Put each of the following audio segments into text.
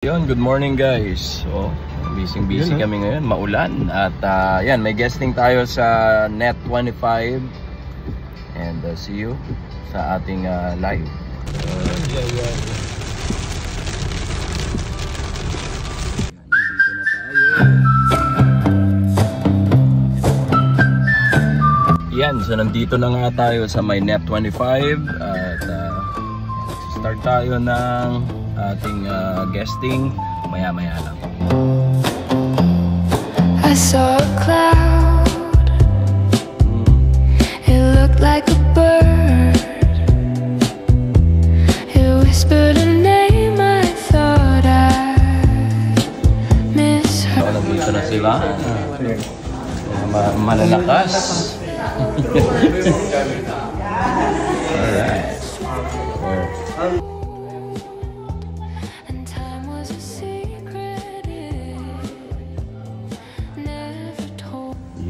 Yun, good morning guys. So, busy kami ngayon, maulan at yan, may guesting tayo sa Net25 and see you sa ating live. Dito na tayo. Yan, so nandito na nga tayo sa may Net25 at start tayo ng ating guesting maya-maya lang. I saw a cloud. It looked like a bird. It whispered a name I thought I'd misheard. So, nandito na sila. Malalakas. Alright.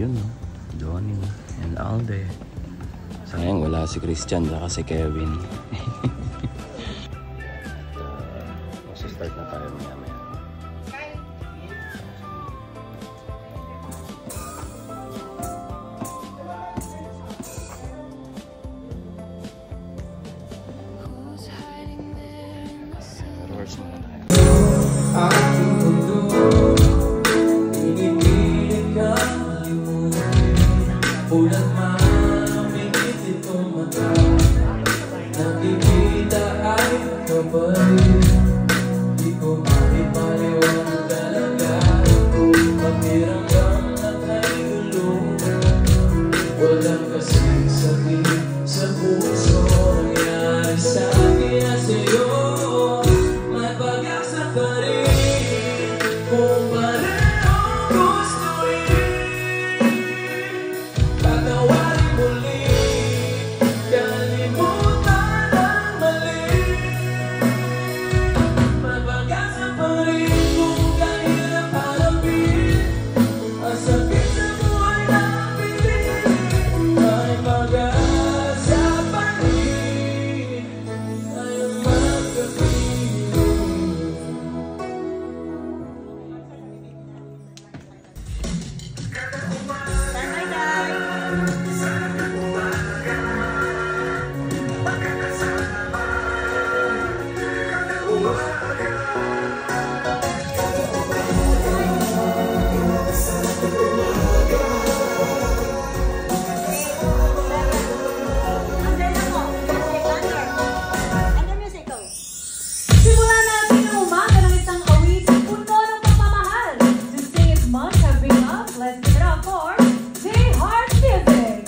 Yun, Johnny and Alde. Sayang wala si Christian saka si Kevin. Start na tayo maya. Reverse muna tayo. Ulat mamingit itong mata, nakikita ay kabalik. Di ko maipaliwanag talaga pakiramdam na kay gulo. Walang kasing sakit sa puso nangyari sa akin at sa'yo. May pag-asa pa rin kung pareho gustuin. Patawarin muli, kalimutan ang mali. May pag-asa pa rin kung kahirap harapin ang sakit sa buhay na pilit. May pag-asa pa rin, ayaw magkapiling. Simulan natin ang umaga ng isang awiting puno ng pagmamahal. To sing as much have been up, let's give it up for J Heart Music.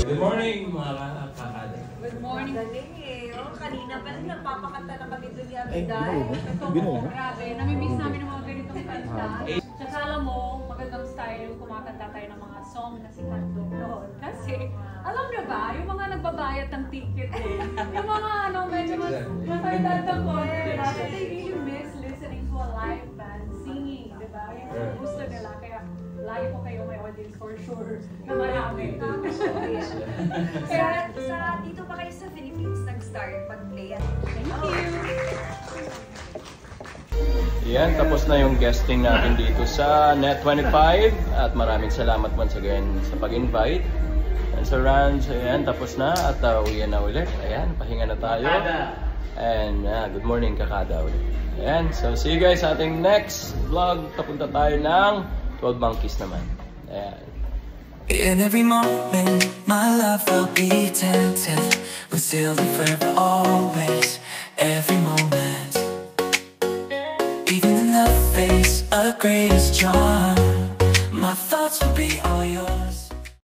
Good morning mga kakade. Good morning. Galing eh. Oh, kanina pa rin nagpapakanta na kami doon ni Abigail. Ito, grabe. Namimiss namin ng mga ganitong kanta. Tsaka alam mo, magandang style yung kumakanta tayo ng mga song na sikat doon. Kasi, alam nyo ba, yung mga nagbabayad ng ticket eh. Yung mga medyo mas matandang ko eh. They really miss listening to a live malayo po kayo may audience for sure na marami. Sa dito pa kayo sa Philippines nag-start mag-play? Thank you! Yan, tapos na yung guesting natin dito sa Net25 at maraming salamat once again sa pag-invite. And sa Ranch, ayan, tapos na at uwi na ulit. Ayan, pahinga na tayo. And good morning, Kakada ulit. Ayan, so see you guys sa ating next vlog. Papunta tayo ng 12 Monkeys naman. Ayan. In every moment, my love will be attentive. We'll still be forever always. Every moment, even in the face of greatest charm, my thoughts will be on